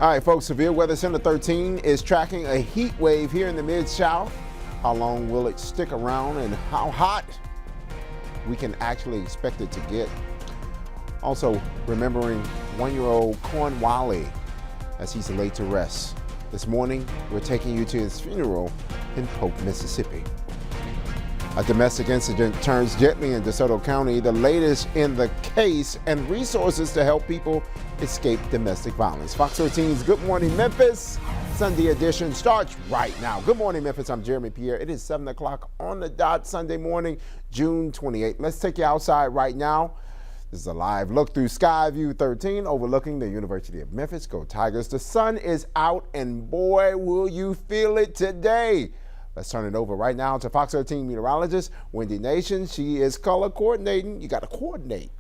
All right, folks, Severe Weather Center 13 is tracking a heat wave here in the Mid-South. How long will it stick around and how hot we can actually expect it to get? Also, remembering one-year-old Cornwally as he's laid to rest. This morning, we're taking you to his funeral in Polk, Mississippi. A domestic incident turns deadly in DeSoto County, the latest in the case, and resources to help people escape domestic violence. Fox 13's Good Morning Memphis Sunday edition starts right now. Good morning, Memphis. I'm Jeremy Pierre. It is 7 o'clock on the dot Sunday morning, June 28th. Let's take you outside right now. This is a live look through Skyview 13 overlooking the University of Memphis. Go Tigers. The sun is out, and boy, will you feel it today. Let's turn it over right now to Fox 13 meteorologist Wendy Nation. She is color coordinating. You got to coordinate.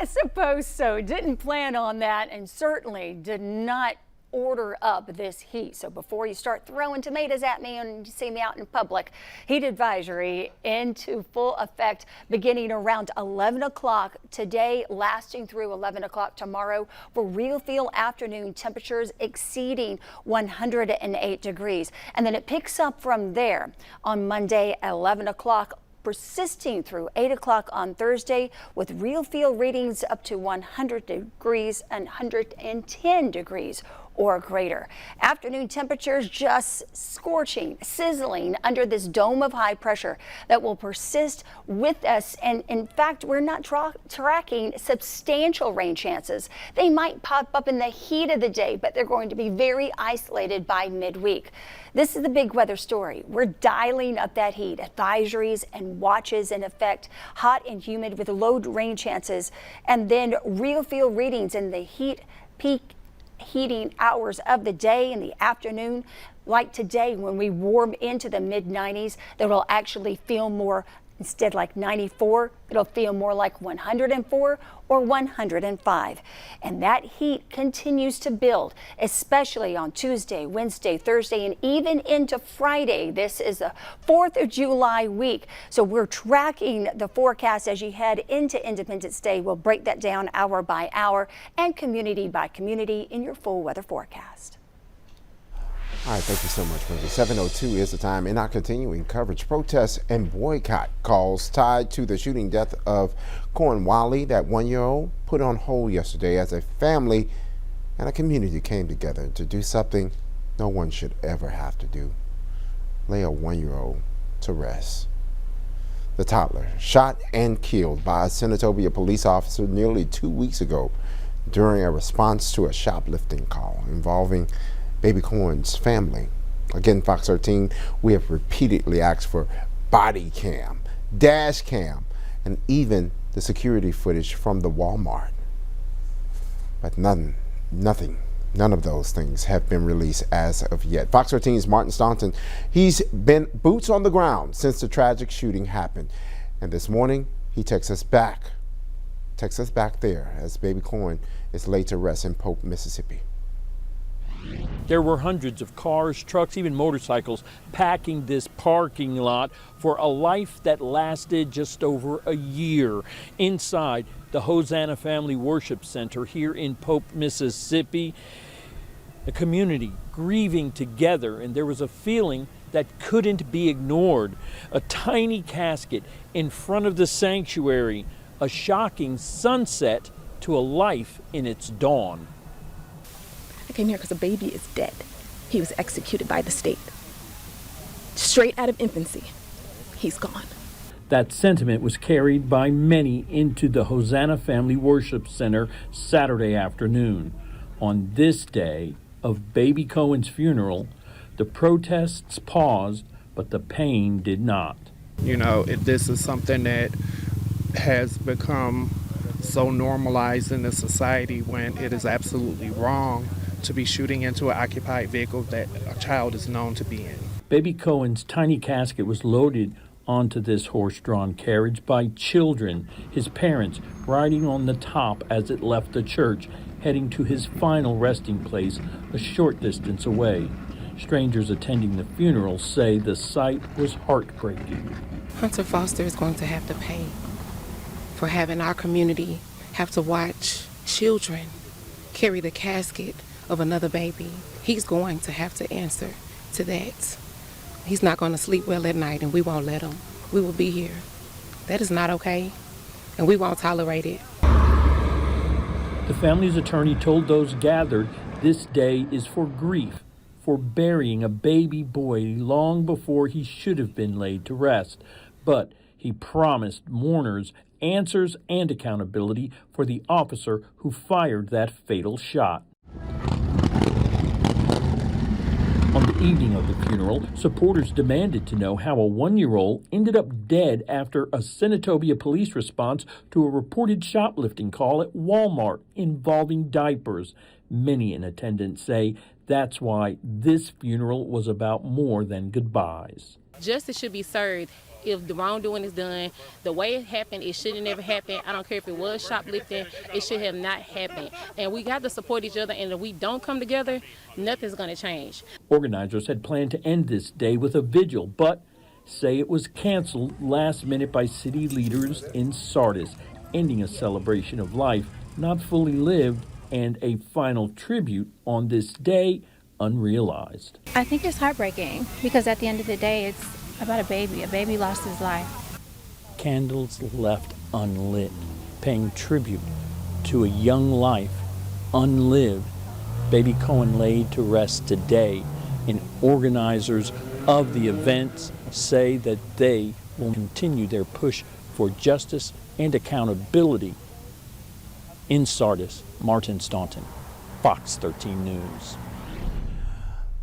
I suppose so. Didn't plan on that and certainly did not order up this heat. So before you start throwing tomatoes at me and you see me out in public, heat advisory into full effect beginning around 11 o'clock today, lasting through 11 o'clock tomorrow for real feel afternoon temperatures exceeding 108 degrees. And then it picks up from there on Monday at 11 o'clock, persisting through 8 o'clock on Thursday with real feel readings up to 100 degrees and 110 degrees or greater. Afternoon temperatures just scorching, sizzling under this dome of high pressure that will persist with us. And in fact, we're not tracking substantial rain chances. They might pop up in the heat of the day, but they're going to be very isolated by midweek. This is the big weather story. We're dialing up that heat. Advisories and watches in effect, hot and humid with low rain chances, and then real feel readings in the heat peak heating hours of the day in the afternoon, like today when we warm into the mid-90s, that will actually feel more, instead like 94, it'll feel more like 104 or 105. And that heat continues to build, especially on Tuesday, Wednesday, Thursday, and even into Friday. This is the 4th of July week. So we're tracking the forecast as you head into Independence Day. We'll break that down hour by hour and community by community in your full weather forecast. All right, thank you so much, Wendy. 7:02 is the time. In our continuing coverage, protests and boycott calls tied to the shooting death of Cornwally, that one-year-old, put on hold yesterday as a family and a community came together to do something no one should ever have to do: lay a one-year-old to rest. The toddler shot and killed by a Senatobia police officer nearly 2 weeks ago during a response to a shoplifting call involving Baby Cohen's family. Again, Fox 13, we have repeatedly asked for body cam, dash cam, and even the security footage from the Walmart. But none of those things have been released as of yet. Fox 13's Martin Staunton, he's been boots on the ground since the tragic shooting happened. And this morning, he takes us back there as Baby Cohen is laid to rest in Polk, Mississippi. There were hundreds of cars, trucks, even motorcycles packing this parking lot for a life that lasted just over a year. Inside the Hosanna Family Worship Center here in Polk, Mississippi, a community grieving together, and there was a feeling that couldn't be ignored. A tiny casket in front of the sanctuary, a shocking sunset to a life in its dawn. I came here because a baby is dead. He was executed by the state. Straight out of infancy. He's gone. That sentiment was carried by many into the Hosanna Family Worship Center Saturday afternoon. On this day of Baby Cohen's funeral, the protests paused, but the pain did not. You know, this is something that has become so normalized in the society when it is absolutely wrong to be shooting into an occupied vehicle that a child is known to be in. Baby Cohen's tiny casket was loaded onto this horse-drawn carriage by children, his parents riding on the top as it left the church, heading to his final resting place a short distance away. Strangers attending the funeral say the sight was heartbreaking. Hunter Foster is going to have to pay for having our community have to watch children carry the casket of another baby, he's going to have to answer to that. He's not going to sleep well at night, and we won't let him. We will be here. That is not okay, and we won't tolerate it. The family's attorney told those gathered this day is for grief, for burying a baby boy long before he should have been laid to rest. But he promised mourners answers and accountability for the officer who fired that fatal shot. On the evening of the funeral, supporters demanded to know how a 1-year-old ended up dead after a Senatobia police response to a reported shoplifting call at Walmart involving diapers. Many in attendance say that's why this funeral was about more than goodbyes. Justice should be served. If the wrongdoing is done, the way it happened, it should have never happened. I don't care if it was shoplifting, it should have not happened. And we got to support each other, and if we don't come together, nothing's going to change. Organizers had planned to end this day with a vigil, but say it was canceled last minute by city leaders in Sardis, ending a celebration of life not fully lived and a final tribute on this day unrealized. I think it's heartbreaking because at the end of the day, it's about a baby. A baby lost his life. Candles left unlit, paying tribute to a young life unlived. Baby Cohen laid to rest today, and organizers of the events say that they will continue their push for justice and accountability. In Sardis, Martin Staunton, Fox 13 News.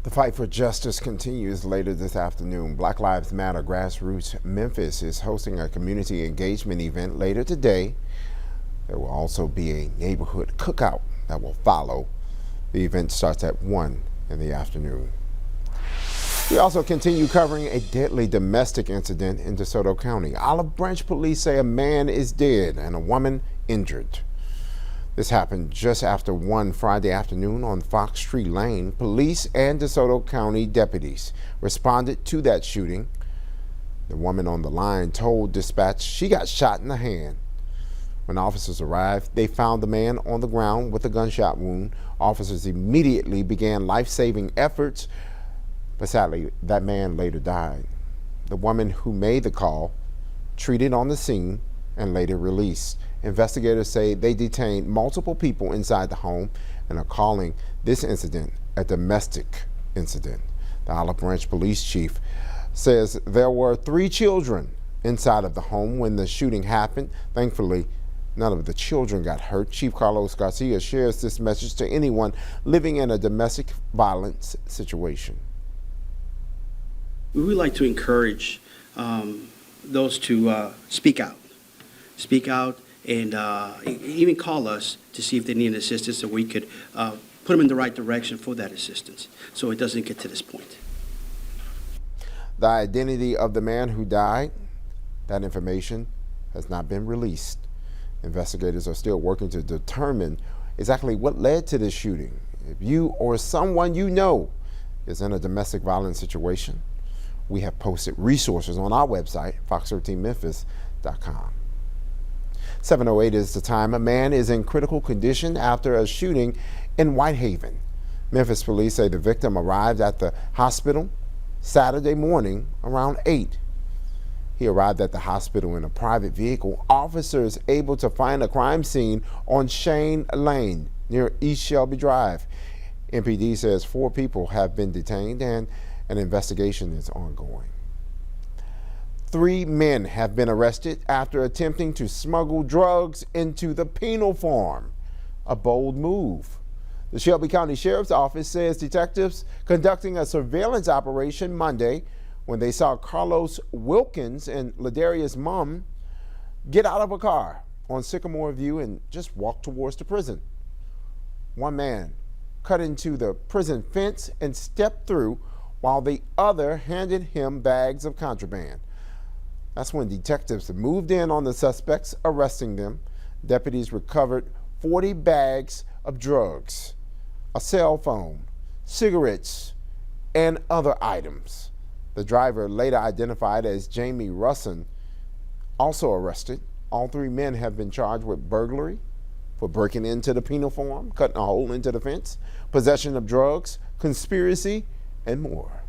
The fight for justice continues later this afternoon. Black Lives Matter Grassroots Memphis is hosting a community engagement event later today. There will also be a neighborhood cookout that will follow. The event starts at 1 in the afternoon. We also continue covering a deadly domestic incident in DeSoto County. Olive Branch police say a man is dead and a woman injured. This happened just after 1 Friday afternoon on Fox Tree Lane. Police and DeSoto County deputies responded to that shooting. The woman on the line told dispatch she got shot in the hand. When officers arrived, they found the man on the ground with a gunshot wound. Officers immediately began life-saving efforts, but sadly, that man later died. The woman who made the call treated on the scene and later released. Investigators say they detained multiple people inside the home and are calling this incident a domestic incident. The Olive Branch police chief says there were 3 children inside of the home when the shooting happened. Thankfully, none of the children got hurt. Chief Carlos Garcia shares this message to anyone living in a domestic violence situation. We would like to encourage those to speak out. Speak out and even call us to see if they need assistance, so we could put them in the right direction for that assistance so it doesn't get to this point. The identity of the man who died, that information has not been released. Investigators are still working to determine exactly what led to this shooting. If you or someone you know is in a domestic violence situation, we have posted resources on our website, fox13memphis.com. 7:08 is the time. A man is in critical condition after a shooting in Whitehaven. Memphis police say the victim arrived at the hospital Saturday morning around 8. He arrived at the hospital in a private vehicle. Officers able to find a crime scene on Shane Lane near East Shelby Drive. MPD says 4 people have been detained and an investigation is ongoing. 3 men have been arrested after attempting to smuggle drugs into the penal farm. A bold move. The Shelby County Sheriff's Office says detectives conducting a surveillance operation Monday when they saw Carlos Wilkins and Ladarius Mum get out of a car on Sycamore View and just walk towards the prison. One man cut into the prison fence and stepped through while the other handed him bags of contraband. That's when detectives moved in on the suspects, arresting them. Deputies recovered 40 bags of drugs, a cell phone, cigarettes, and other items. The driver, later identified as Jamie Russin, also arrested. All 3 men have been charged with burglary for breaking into the penal form, cutting a hole into the fence, possession of drugs, conspiracy, and more.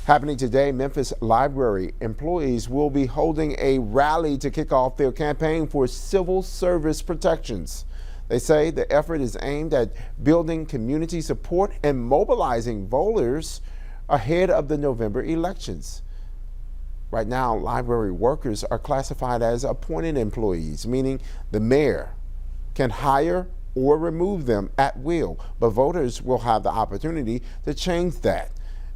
Happening today, Memphis Library employees will be holding a rally to kick off their campaign for civil service protections. They say the effort is aimed at building community support and mobilizing voters ahead of the November elections. Right now, library workers are classified as appointed employees, meaning the mayor can hire or remove them at will, but voters will have the opportunity to change that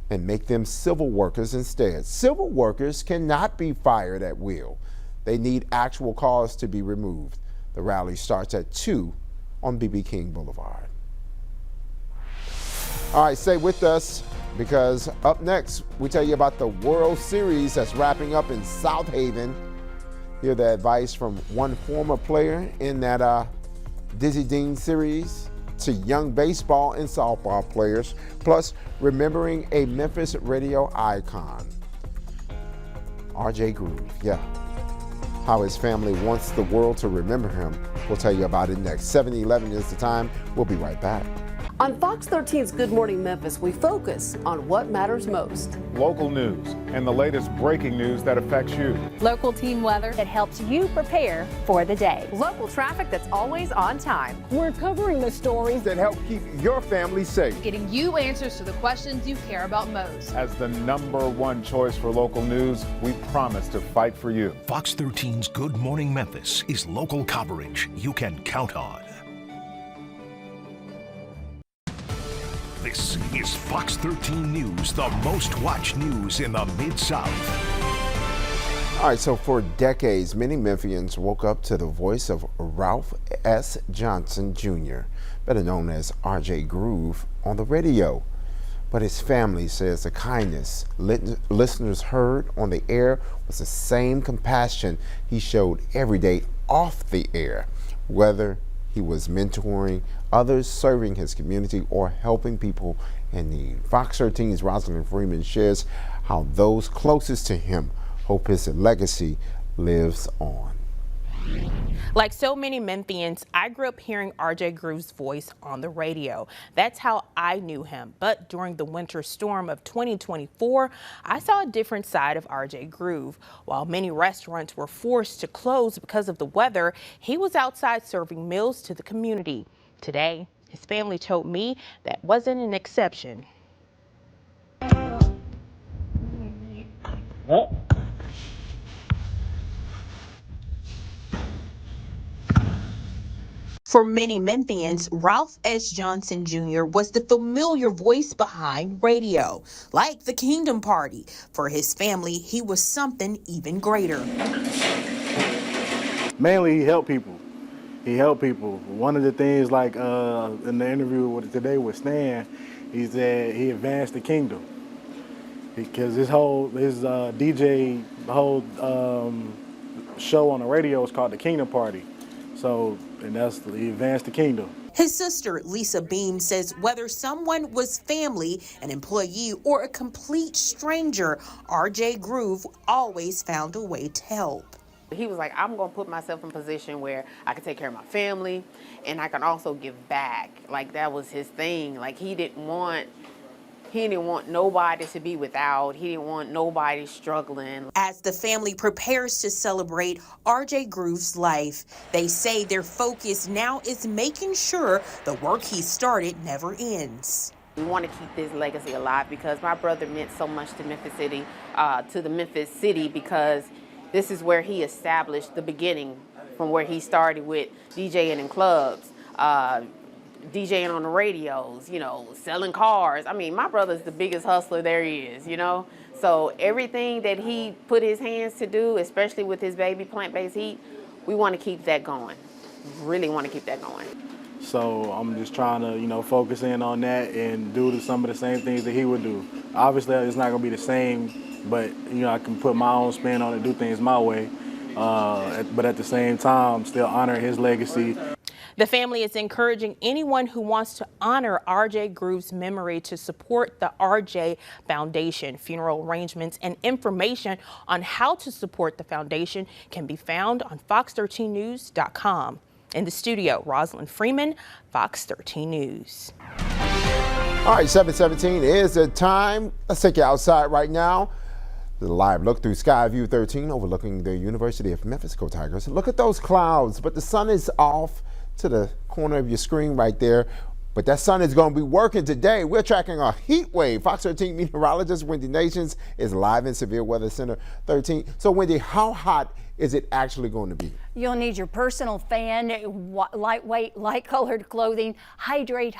and make them civil workers instead. Civil workers cannot be fired at will. They need actual cause to be removed. The rally starts at 2 on B.B. King Boulevard. All right, stay with us, because up next, we tell you about the World Series that's wrapping up in South Haven. Hear the advice from one former player in that Dizzy Dean series to young baseball and softball players, plus remembering a Memphis radio icon, RJ Groove. Yeah, how his family wants the world to remember him. We'll tell you about it next. 7:11 is the time. We'll be right back. On Fox 13's Good Morning Memphis, we focus on what matters most. Local news and the latest breaking news that affects you. Local team weather that helps you prepare for the day. Local traffic that's always on time. We're covering the stories that help keep your family safe. Getting you answers to the questions you care about most. As the #1 choice for local news, we promise to fight for you. Fox 13's Good Morning Memphis is local coverage you can count on. This is Fox 13 News, the most watched news in the Mid-South. All right, so for decades, many Memphians woke up to the voice of Ralph S. Johnson Jr., better known as RJ Groove, on the radio. But his family says the kindness listeners heard on the air was the same compassion he showed every day off the air, whether he was mentoring others, serving his community, or helping people in need. Fox 13's Rosalind Freeman shares how those closest to him hope his legacy lives on. Like so many Memphians, I grew up hearing RJ Groove's voice on the radio. That's how I knew him. But during the winter storm of 2024, I saw a different side of RJ Groove. While many restaurants were forced to close because of the weather, he was outside serving meals to the community. Today, his family told me that wasn't an exception. For many Memphians, Ralph S. Johnson Jr. was the familiar voice behind radio, like the Kingdom Party. For his family, he was something even greater. Mainly, he helped people. One of the things, like in the interview today with Stan, he said he advanced the kingdom. Because his DJ, the whole show on the radio is called the Kingdom Party. So, and that's the advance the kingdom. His sister, Lisa Beam, says whether someone was family, an employee, or a complete stranger, RJ Groove always found a way to help. He was like, I'm going to put myself in a position where I can take care of my family and I can also give back. Like, that was his thing. Like, he didn't want nobody to be without. He didn't want nobody struggling. As the family prepares to celebrate RJ Groove's life, they say their focus now is making sure the work he started never ends. We want to keep this legacy alive because my brother meant so much to Memphis City, because this is where he established the beginning, from where he started with DJing in clubs, DJing on the radios, selling cars. I mean, my brother's the biggest hustler there is, So everything that he put his hands to do, especially with his baby plant-based heat, we want to keep that going. Really want to keep that going. So I'm just trying to, focus in on that and do some of the same things that he would do. Obviously, it's not going to be the same, but, I can put my own spin on it, do things my way. But at the same time, still honor his legacy. The family is encouraging anyone who wants to honor R.J. Groove's memory to support the R.J. Foundation. Funeral arrangements and information on how to support the foundation can be found on FOX13News.com. In the studio, Rosalind Freeman, Fox 13 News. All right, 7:17 is the time. Let's take you outside right now. The live look through Skyview 13 overlooking the University of Memphis. Go Tigers. Look at those clouds, but the sun is off to the corner of your screen right there. But that sun is going to be working today. We're tracking a heat wave. Fox 13 meteorologist Wendy Nations is live in Severe Weather Center 13. So Wendy, how hot is it actually going to be? You'll need your personal fan, lightweight, light-colored clothing, hydrate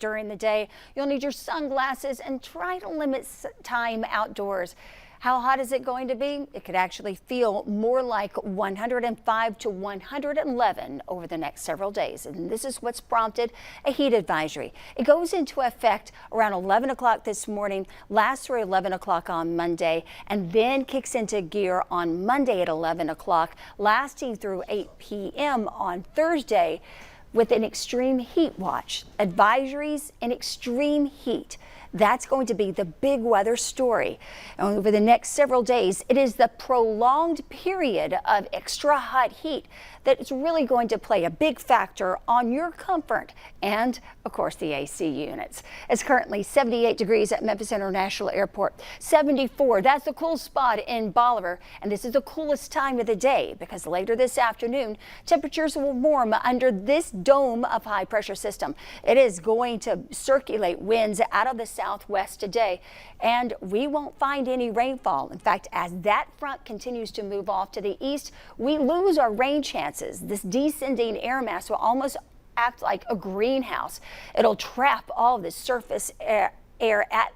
during the day. You'll need your sunglasses and try to limit time outdoors. How hot is it going to be? It could actually feel more like 105 to 111 over the next several days. And this is what's prompted a heat advisory. It goes into effect around 11 o'clock this morning, lasts through 11 o'clock on Monday, and then kicks into gear on Monday at 11 o'clock, lasting through 8 p.m. on Thursday with an extreme heat watch. Advisories and extreme heat. That's going to be the big weather story. And over the next several days, it is the prolonged period of extra hot heat that's really going to play a big factor on your comfort and, of course, the AC units. It's currently 78 degrees at Memphis International Airport, 74. That's the cool spot in Bolivar. And this is the coolest time of the day because later this afternoon, temperatures will warm under this dome of high pressure system. It is going to circulate winds out of the southwest today, and we won't find any rainfall. In fact, as that front continues to move off to the east, we lose our rain chances. This descending air mass will almost act like a greenhouse. It'll trap all of the surface air at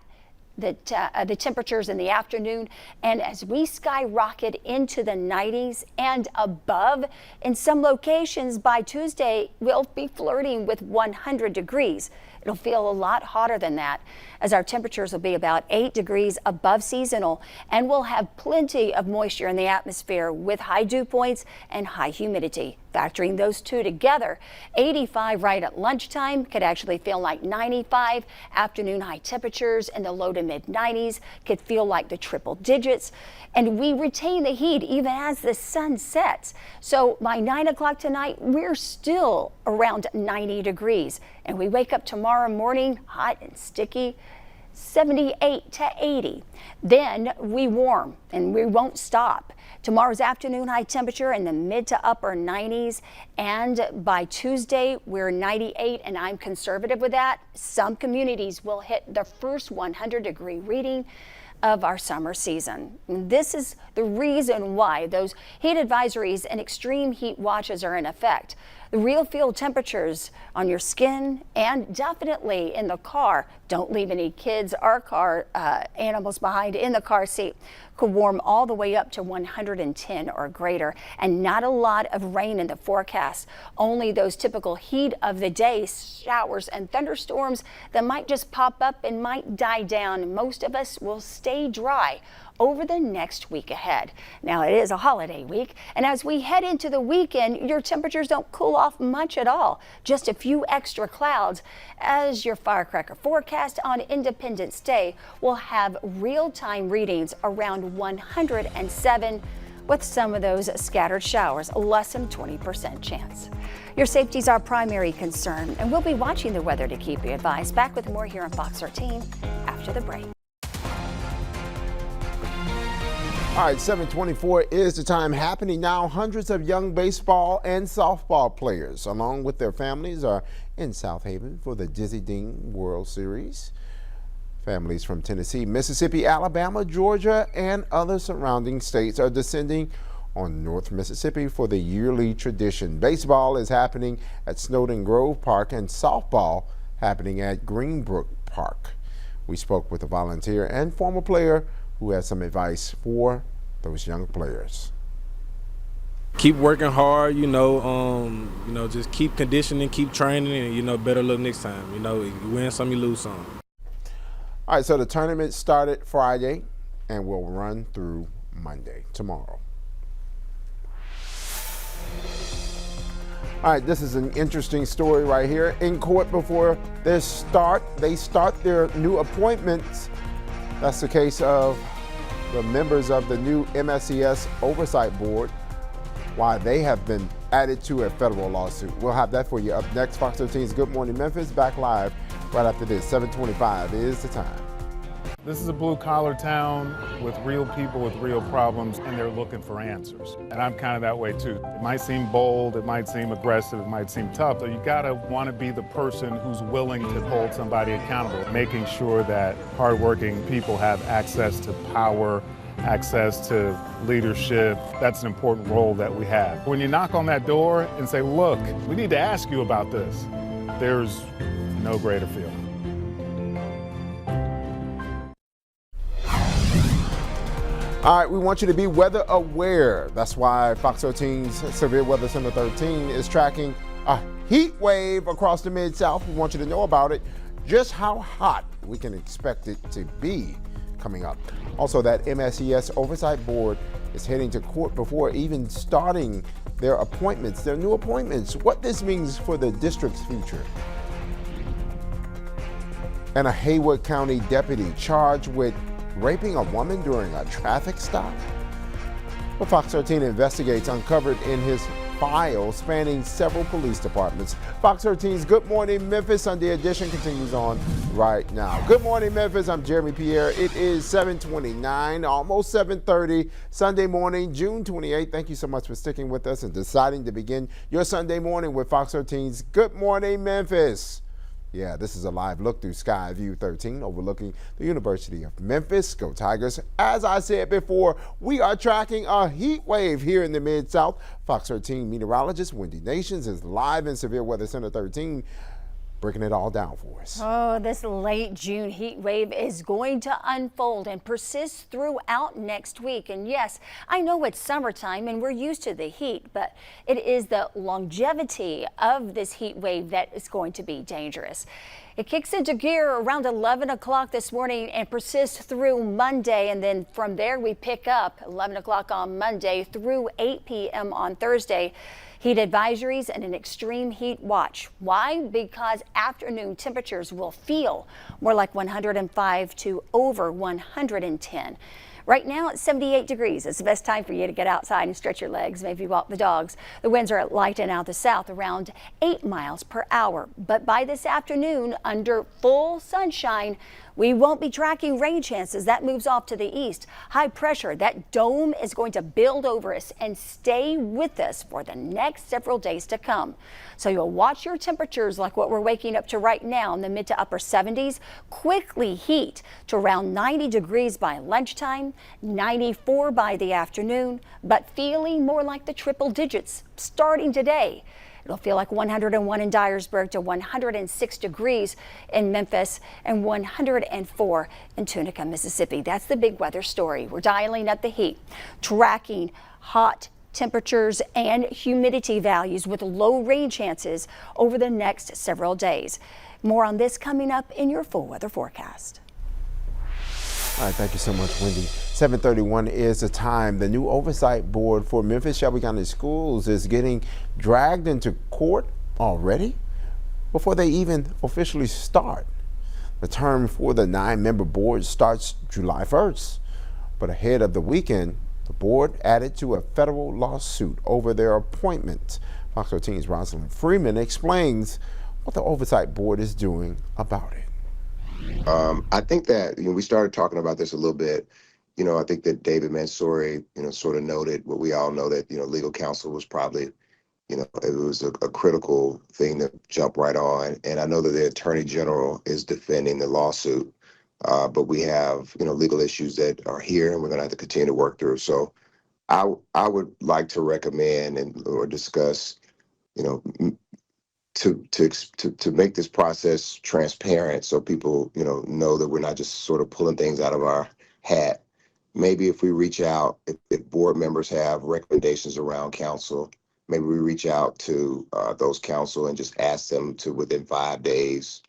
the temperatures in the afternoon, and as we skyrocket into the 90s and above, in some locations by Tuesday, we'll be flirting with 100 degrees. It'll feel a lot hotter than that, as our temperatures will be about 8 degrees above seasonal, and we'll have plenty of moisture in the atmosphere with high dew points and high humidity. Factoring those two together, 85 right at lunchtime could actually feel like 95. Afternoon high temperatures in the low to mid 90s could feel like the triple digits. And we retain the heat even as the sun sets. So by 9 o'clock tonight, we're still around 90 degrees. And we wake up tomorrow morning hot and sticky, 78 to 80. Then we warm and we won't stop. Tomorrow's afternoon high temperature in the mid to upper 90s, and by Tuesday we're 98, and I'm conservative with that. Some communities will hit the first 100-degree reading of our summer season. And this is the reason why those heat advisories and extreme heat watches are in effect. The real field temperatures on your skin and definitely in the car. Don't leave any kids or car animals behind in the car seat. Could warm all the way up to 110 or greater, and not a lot of rain in the forecast. Only those typical heat of the day showers and thunderstorms that might just pop up and might die down. Most of us will stay dry over the next week ahead. Now, it is a holiday week, and as we head into the weekend, your temperatures don't cool off much at all. Just a few extra clouds, as your firecracker forecast on Independence Day will have real-time readings around 107, with some of those scattered showers, less than 20% chance. Your safety is our primary concern, and we'll be watching the weather to keep you advised. Back with more here on Fox 13 after the break. All right, 7:24 is the time. Happening now, hundreds of young baseball and softball players, along with their families, are in South Haven for the Dizzy Ding World Series. Families from Tennessee, Mississippi, Alabama, Georgia, and other surrounding states are descending on North Mississippi for the yearly tradition. Baseball is happening at Snowden Grove Park and softball happening at Greenbrook Park. We spoke with a volunteer and former player who has some advice for those young players. Keep working hard, just keep conditioning, keep training, and, better luck next time. You win some, you lose some. All right, so the tournament started Friday and will run through Monday, tomorrow. All right, this is an interesting story right here. In court before they start their new appointments. That's the case of the members of the new MSES Oversight Board, why they have been added to a federal lawsuit. We'll have that for you up next. Fox 13's Good Morning Memphis, back live right after this. 7:25 is the time. This is a blue-collar town with real people with real problems, and they're looking for answers. And I'm kind of that way too. It might seem bold, it might seem aggressive, it might seem tough, but you gotta want to be the person who's willing to hold somebody accountable, making sure that hardworking people have access to power, access to leadership. That's an important role that we have. When you knock on that door and say, look, we need to ask you about this, there's no greater feeling. All right, we want you to be weather aware. That's why Fox 13's Severe Weather Center 13 is tracking a heat wave across the Mid-South. We want you to know about it, just how hot we can expect it to be coming up. Also, that MSES Oversight Board is heading to court before even starting their appointments, their new appointments, what this means for the district's future. And a Haywood County deputy charged with raping a woman during a traffic stop? What Fox 13 investigates uncovered in his file spanning several police departments. Fox 13's Good Morning Memphis Sunday edition continues on right now. Good morning, Memphis. I'm Jeremy Pierre. It is 7:29, almost 7:30, Sunday morning, June 28th. Thank you so much for sticking with us and deciding to begin your Sunday morning with Fox 13's Good Morning Memphis. Yeah, this is a live look through Skyview 13 overlooking the University of Memphis. Go Tigers. As I said before, we are tracking a heat wave here in the Mid-South. Fox 13 meteorologist Wendy Nations is live in Severe Weather Center 13, breaking it all down for us. Oh, this late June heat wave is going to unfold and persist throughout next week. And yes, I know it's summertime and we're used to the heat, but it is the longevity of this heat wave that is going to be dangerous. It kicks into gear around 11 o'clock this morning and persists through Monday. And then from there we pick up 11 o'clock on Monday through 8 p.m. on Thursday. Heat advisories and an extreme heat watch. Why? Because afternoon temperatures will feel more like 105 to over 110. Right now it's 78 degrees. It's the best time for you to get outside and stretch your legs, maybe walk the dogs. The winds are light and out the south around 8 miles per hour. But by this afternoon, under full sunshine, we won't be tracking rain chances. That moves off to the east. High pressure, that dome is going to build over us and stay with us for the next several days to come. So you'll watch your temperatures like what we're waking up to right now in the mid to upper 70s, quickly heat to around 90 degrees by lunchtime, 94 by the afternoon, but feeling more like the triple digits starting today. It'll feel like 101 in Dyersburg to 106 degrees in Memphis and 104 in Tunica, Mississippi. That's the big weather story. We're dialing up the heat, tracking hot temperatures and humidity values with low rain chances over the next several days. More on this coming up in your full weather forecast. All right, thank you so much, Wendy. 7:31 is the time. The new oversight board for Memphis Shelby County Schools is getting dragged into court already before they even officially start. The term for the 9-member board starts July 1st, but ahead of the weekend, the board added to a federal lawsuit over their appointment. Fox 13's Rosalind Freeman explains what the oversight board is doing about it. I think that, we started talking about this a little bit. I think that David Mansouri, sort of noted what we all know, that, legal counsel was probably, it was a critical thing to jump right on. And I know that the Attorney General is defending the lawsuit, but we have, legal issues that are here and we're going to have to continue to work through. So I would like to recommend or discuss, to make this process transparent, so people know that we're not just sort of pulling things out of our hat. Maybe if we reach out, if board members have recommendations around counsel, maybe we reach out to those counsel and just ask them to, within 5 days,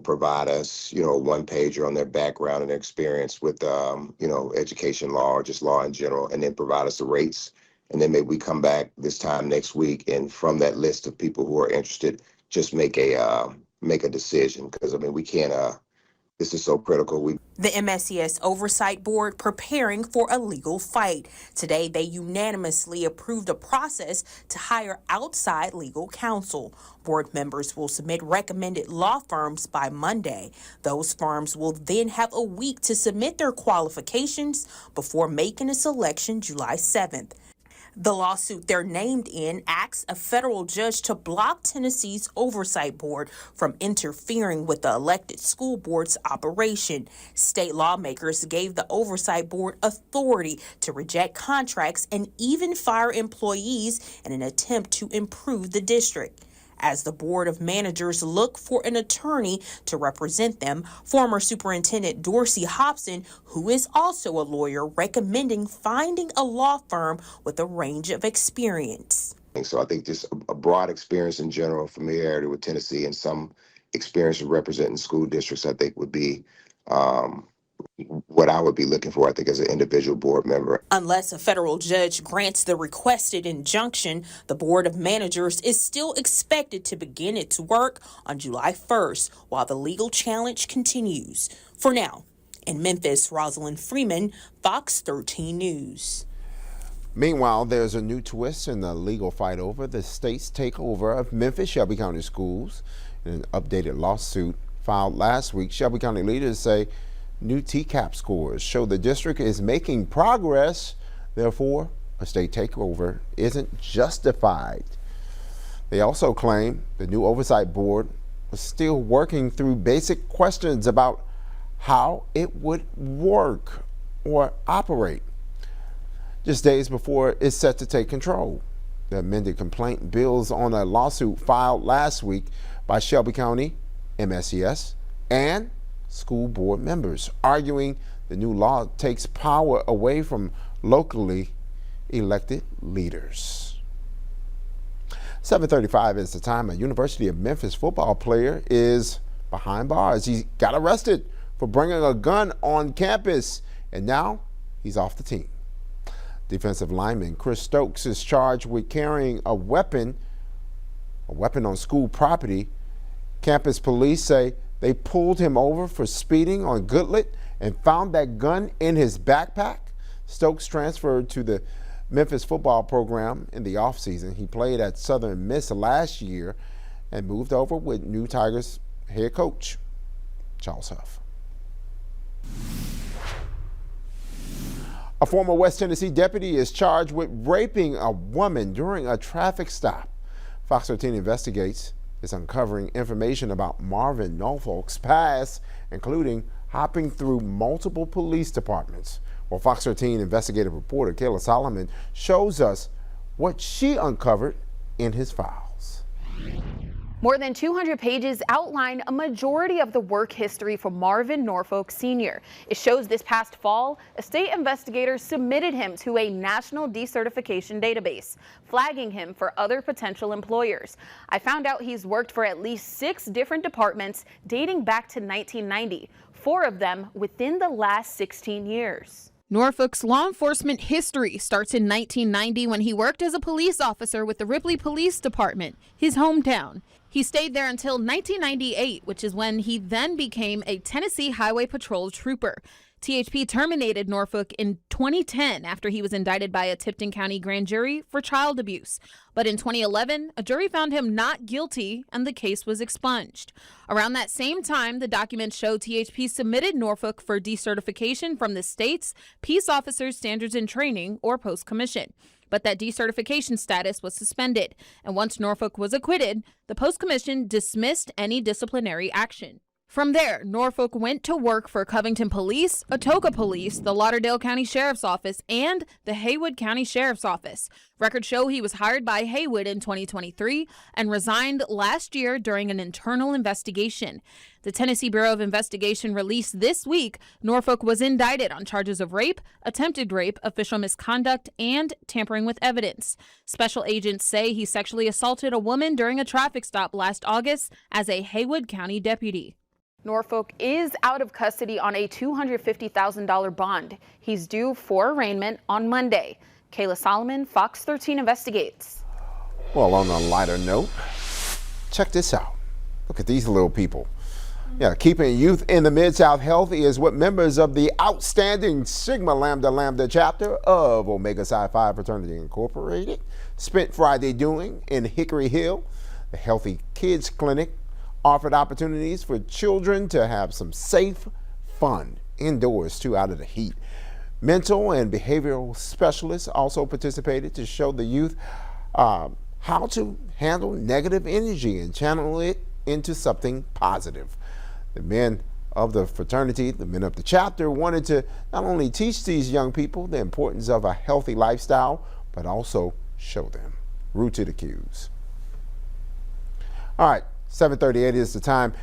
provide us a one-pager on their background and their experience with education law or just law in general, and then provide us the rates and then maybe we come back this time next week, and from that list of people who are interested, just make a decision, because I mean we can't. This is so critical. The MSCS Oversight Board preparing for a legal fight. Today, they unanimously approved a process to hire outside legal counsel. Board members will submit recommended law firms by Monday. Those firms will then have a week to submit their qualifications before making a selection July 7th. The lawsuit they're named in asks a federal judge to block Tennessee's oversight board from interfering with the elected school board's operation. State lawmakers gave the oversight board authority to reject contracts and even fire employees in an attempt to improve the district. As the Board of Managers look for an attorney to represent them, former Superintendent Dorsey Hobson, who is also a lawyer, recommending finding a law firm with a range of experience. So I think just a broad experience in general, familiarity with Tennessee, and some experience of representing school districts, I think would be what I would be looking for, I think, as an individual board member. Unless a federal judge grants the requested injunction, the Board of Managers is still expected to begin its work on July 1st while the legal challenge continues. For now, in Memphis, Rosalind Freeman, Fox 13 News. Meanwhile, there's a new twist in the legal fight over the state's takeover of Memphis Shelby County schools. In an updated lawsuit filed last week, Shelby County leaders say new TCAP scores show the district is making progress. Therefore, a state takeover isn't justified. They also claim the new oversight board was still working through basic questions about how it would work or operate just days before it's set to take control. The amended complaint builds on a lawsuit filed last week by Shelby County, MSCS, and school board members, arguing the new law takes power away from locally elected leaders. 7:35 is the time. A University of Memphis football player is behind bars. He got arrested for bringing a gun on campus, and now he's off the team. Defensive lineman Chris Stokes is charged with carrying a weapon on school property. Campus police say they pulled him over for speeding on Goodlet and found that gun in his backpack. Stokes transferred to the Memphis football program in the offseason. He played at Southern Miss last year and moved over with new Tigers head coach Charles Huff. A former West Tennessee deputy is charged with raping a woman during a traffic stop. Fox 13 Investigates is uncovering information about Marvin Norfolk's past, including hopping through multiple police departments. Well, Fox 13 investigative reporter Kayla Solomon shows us what she uncovered in his files. More than 200 pages outline a majority of the work history for Marvin Norfolk Sr. It shows this past fall, a state investigator submitted him to a national decertification database, flagging him for other potential employers. I found out he's worked for at least 6 different departments dating back to 1990, 4 of them within the last 16 years. Norfolk's law enforcement history starts in 1990 when he worked as a police officer with the Ripley Police Department, his hometown. He stayed there until 1998, which is when he then became a Tennessee Highway Patrol trooper. THP terminated Norfolk in 2010 after he was indicted by a Tipton County grand jury for child abuse. But in 2011, a jury found him not guilty and the case was expunged. Around that same time, the documents show THP submitted Norfolk for decertification from the state's Peace Officers Standards and Training, or post-commission. But that decertification status was suspended, and once Norfolk was acquitted, the post-commission dismissed any disciplinary action. From there, Norfolk went to work for Covington Police, Atoka Police, the Lauderdale County Sheriff's Office, and the Haywood County Sheriff's Office. Records show he was hired by Haywood in 2023 and resigned last year during an internal investigation. The Tennessee Bureau of Investigation released this week Norfolk was indicted on charges of rape, attempted rape, official misconduct, and tampering with evidence. Special agents say he sexually assaulted a woman during a traffic stop last August as a Haywood County deputy. Norfolk is out of custody on a $250,000 bond. He's due for arraignment on Monday. Kayla Solomon, Fox 13 Investigates. Well, on a lighter note, check this out. Look at these little people. Yeah, keeping youth in the Mid-South healthy is what members of the outstanding Sigma Lambda Lambda chapter of Omega Psi Phi Fraternity Incorporated spent Friday doing in Hickory Hill. The Healthy Kids Clinic offered opportunities for children to have some safe fun indoors too, out of the heat. Mental and behavioral specialists also participated to show the youth how to handle negative energy and channel it into something positive. The men of the fraternity, the men of the chapter, wanted to not only teach these young people the importance of a healthy lifestyle, but also show them. Root to the cues. All right, 7:38 is the time.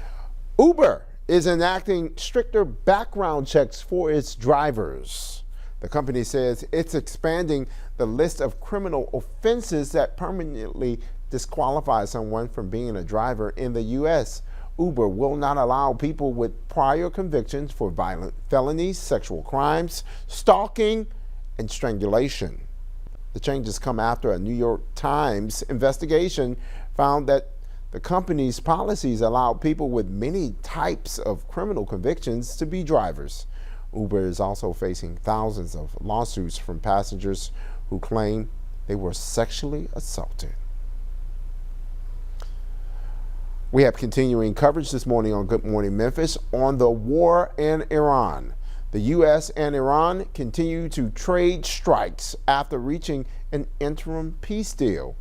Uber is enacting stricter background checks for its drivers. The company says it's expanding the list of criminal offenses that permanently disqualify someone from being a driver in the U.S. Uber will not allow people with prior convictions for violent felonies, sexual crimes, stalking, and strangulation. The changes come after a New York Times investigation found that the company's policies allow people with many types of criminal convictions to be drivers. Uber is also facing thousands of lawsuits from passengers who claim they were sexually assaulted. We have continuing coverage this morning on Good Morning Memphis on the war in Iran. The U.S. and Iran continue to trade strikes after reaching an interim peace deal.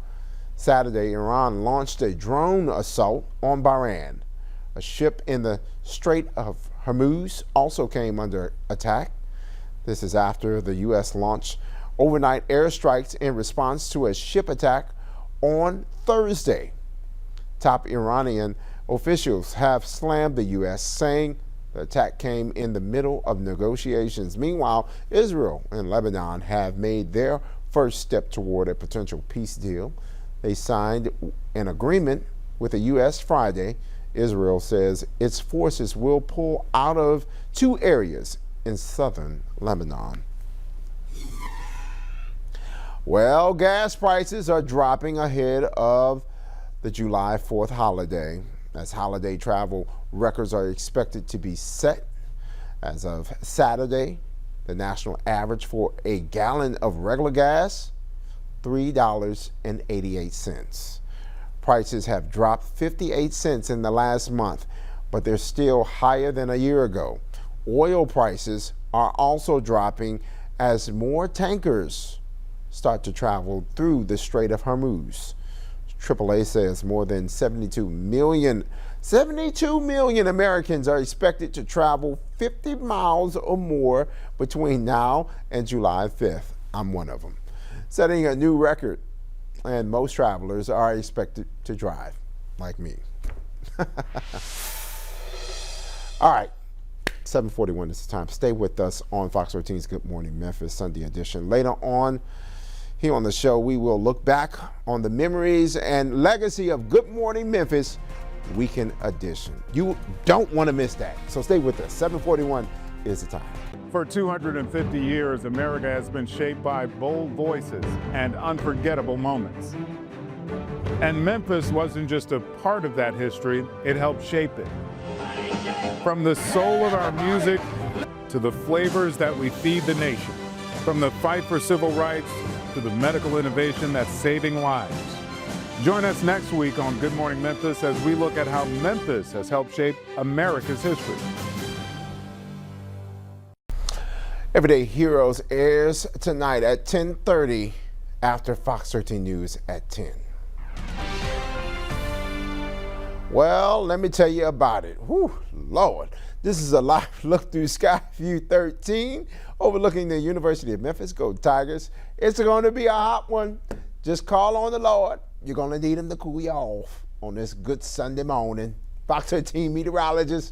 Saturday, Iran launched a drone assault on Bahrain. A ship in the Strait of Hormuz also came under attack. This is after the U.S. launched overnight airstrikes in response to a ship attack on Thursday. Top Iranian officials have slammed the U.S., saying the attack came in the middle of negotiations. Meanwhile, Israel and Lebanon have made their first step toward a potential peace deal. They signed an agreement with the U.S. Friday. Israel says its forces will pull out of 2 areas in southern Lebanon. Well, gas prices are dropping ahead of the July 4th holiday, as holiday travel records are expected to be set. As of Saturday, the national average for a gallon of regular gas, $3.88. Prices have dropped 58 cents in the last month, but they're still higher than a year ago. Oil prices are also dropping as more tankers start to travel through the Strait of Hormuz. AAA says more than 72 million Americans are expected to travel 50 miles or more between now and July 5th. I'm one of them, setting a new record. And most travelers are expected to drive, like me. All right, 7:41 is the time. Stay with us on Fox 13's Good Morning Memphis Sunday edition. Later on here on the show, we will look back on the memories and legacy of Good Morning Memphis Weekend Edition. You don't want to miss that, so stay with us. 7:41 is the time. For 250 years, America has been shaped by bold voices and unforgettable moments. And Memphis wasn't just a part of that history, it helped shape it. From the soul of our music to the flavors that we feed the nation. From the fight for civil rights to the medical innovation that's saving lives. Join us next week on Good Morning Memphis as we look at how Memphis has helped shape America's history. Everyday Heroes airs tonight at 10:30 after Fox 13 News at 10. Well, let me tell you about it. Whew, Lord. This is a live look through Skyview 13 overlooking the University of Memphis. Go Tigers. It's going to be a hot one. Just call on the Lord. You're going to need him to cool you off on this good Sunday morning. Fox 13 meteorologist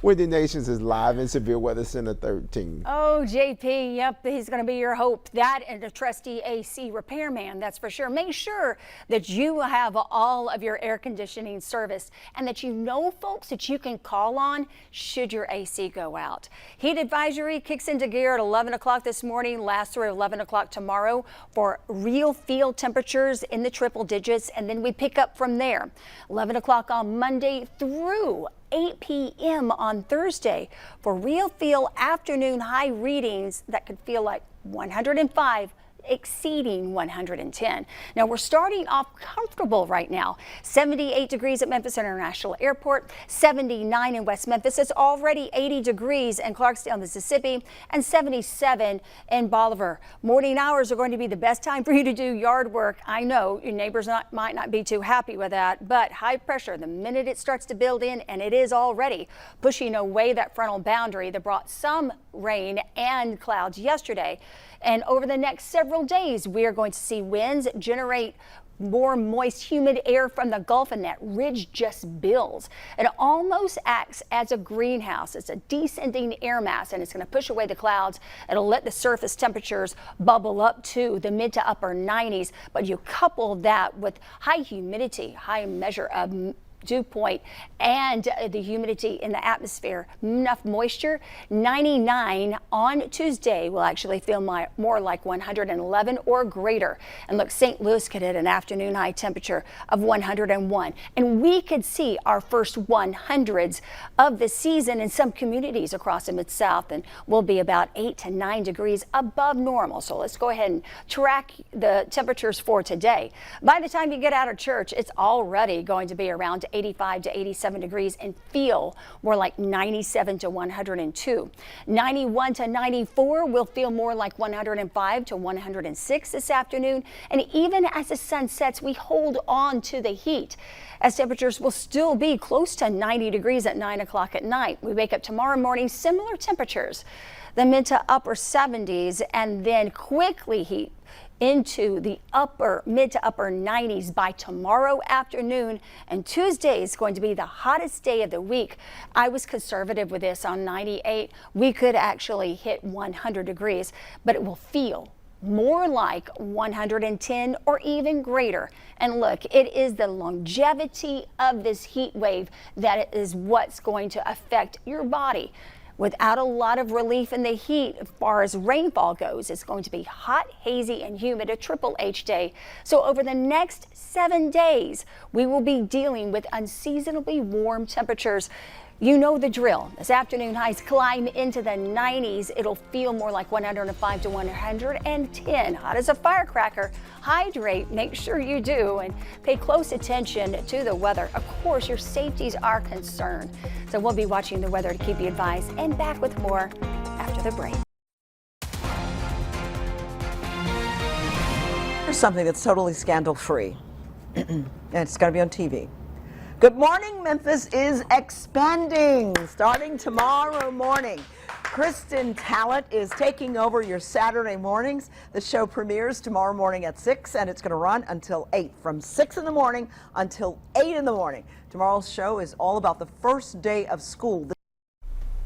Windy Nations is live in Severe Weather Center 13. Oh, JP, yep, he's going to be your hope. That and a trusty AC repairman, that's for sure. Make sure that you have all of your air conditioning serviced and that you know folks that you can call on should your AC go out. Heat advisory kicks into gear at 11 o'clock this morning, lasts through 11 o'clock tomorrow for real field temperatures in the triple digits, and then we pick up from there. 11 o'clock on Monday through 8 p.m. on Thursday for real feel afternoon high readings that could feel like 105, exceeding 110. Now we're starting off comfortable right now. 78 degrees at Memphis International Airport, 79 in West Memphis. It's already 80 degrees in Clarksdale, Mississippi, and 77 in Bolivar. Morning hours are going to be the best time for you to do yard work. I know your neighbors might not be too happy with that, but high pressure, the minute it starts to build in, and it is already pushing away that frontal boundary that brought some rain and clouds yesterday. And over the next several days, we are going to see winds generate more moist, humid air from the Gulf, and that ridge just builds. It almost acts as a greenhouse. It's a descending air mass, and it's going to push away the clouds. It'll let the surface temperatures bubble up to the mid to upper 90s. But you couple that with high humidity, high measure of dew point, and the humidity in the atmosphere, enough moisture. 99 on Tuesday will actually feel more like 111 or greater. And look, St. Louis could hit an afternoon high temperature of 101. And we could see our first 100s of the season in some communities across the Mid-South, and we'll be about 8 to 9 degrees above normal. So let's go ahead and track the temperatures for today. By the time you get out of church, it's already going to be around 85 to 87 degrees and feel more like 97 to 102. 91 to 94 will feel more like 105 to 106 this afternoon. And even as the sun sets, we hold on to the heat, as temperatures will still be close to 90 degrees at 9 o'clock at night. We wake up tomorrow morning, similar temperatures, the mid to upper 70s, and then quickly heat into the mid to upper 90s by tomorrow afternoon. And Tuesday is going to be the hottest day of the week. I was conservative with this on 98. We could actually hit 100 degrees, but it will feel more like 110 or even greater. And look, it is the longevity of this heat wave that is what's going to affect your body. Without a lot of relief in the heat, as far as rainfall goes, it's going to be hot, hazy, and humid, a triple H day. So over the next 7 days, we will be dealing with unseasonably warm temperatures. You know the drill. This afternoon highs climb into the 90s. It'll feel more like 105 to 110. Hot as a firecracker. Hydrate, make sure you do, and pay close attention to the weather. Of course, your safeties are concerned. So we'll be watching the weather to keep you advised, and back with more after the break. Here's something that's totally scandal-free, and it's going to be on TV. Good Morning Memphis is expanding starting tomorrow morning. Kristen Talent is taking over your Saturday mornings. The show premieres tomorrow morning at 6, and it's going to run until 8, from 6 in the morning until 8 in the morning. Tomorrow's show is all about the first day of school.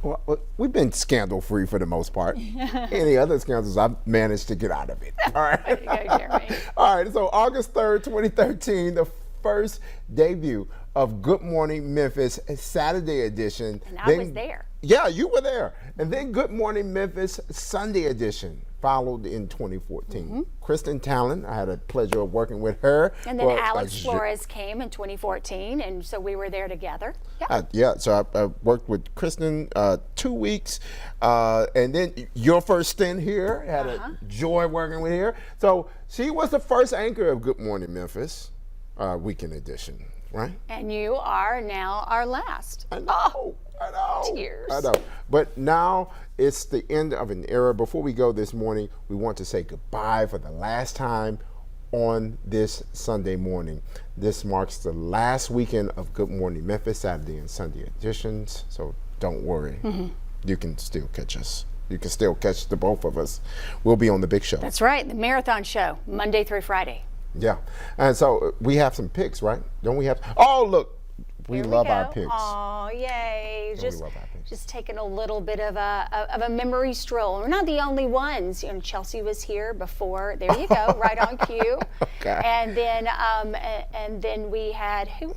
Well, we've been scandal-free for the most part. Any other scandals, I've managed to get out of it. All right. There you go, Jeremy. All right, so August 3rd, 2013, the first debut of Good Morning Memphis, Saturday edition. And I was there. Yeah, you were there. And then Good Morning Memphis, Sunday edition, followed in 2014. Kristen Talent, I had a pleasure of working with her. And then Alex Flores came in 2014, and so we were there together. So I worked with Kristen 2 weeks, and then your first stint here, had a joy working with her. So she was the first anchor of Good Morning Memphis, weekend edition, right? And you are now our last. I know. Tears. I know. But now it's the end of an era. Before we go this morning, we want to say goodbye for the last time on this Sunday morning. This marks the last weekend of Good Morning Memphis, Saturday and Sunday editions. So don't worry. You can still catch us. You can still catch the both of us. We'll be on the big show. That's right. The marathon show, Monday through Friday. Yeah. And so we have some picks, right? Don't we have? Oh, look. We love our picks. Oh, yay. We love our picks. just taking a little bit of a memory stroll. We're not the only ones. You know, Chelsea was here before. There you go, right on cue. Okay. And then we had who?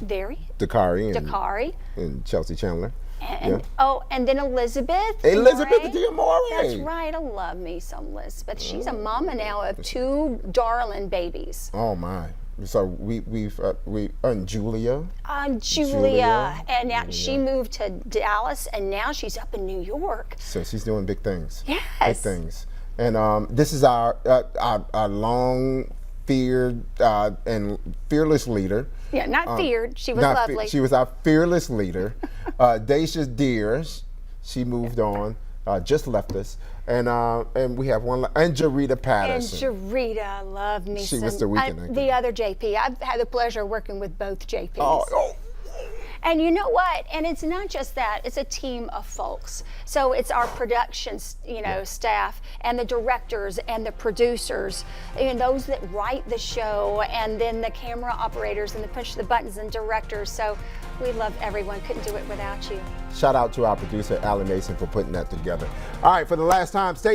There he. Dakari and Chelsea Chandler. And and then Elizabeth. Elizabeth D'Amore. That's right. I love me some Elizabeth. She's a mama now of 2 darling babies. Oh my. So we've Julia. Julia, and now she moved to Dallas, and now she's up in New York. So she's doing big things. Yes. Big things. And this is our long feared and fearless leader. Yeah, not feared. She was lovely. She was our fearless leader. Dacia Deer, she moved on, just left us. And we have one, and Jarita Patterson. And Jarita, love me She some. was the weekend. The other JP. I've had the pleasure of working with both JPs. Oh. And you know what? And it's not just that, it's a team of folks. So it's our production, staff and the directors and the producers and those that write the show, and then the camera operators and the push the buttons and directors. So we love everyone. Couldn't do it without you. Shout out to our producer, Alan Mason, for putting that together. All right, for the last time, stay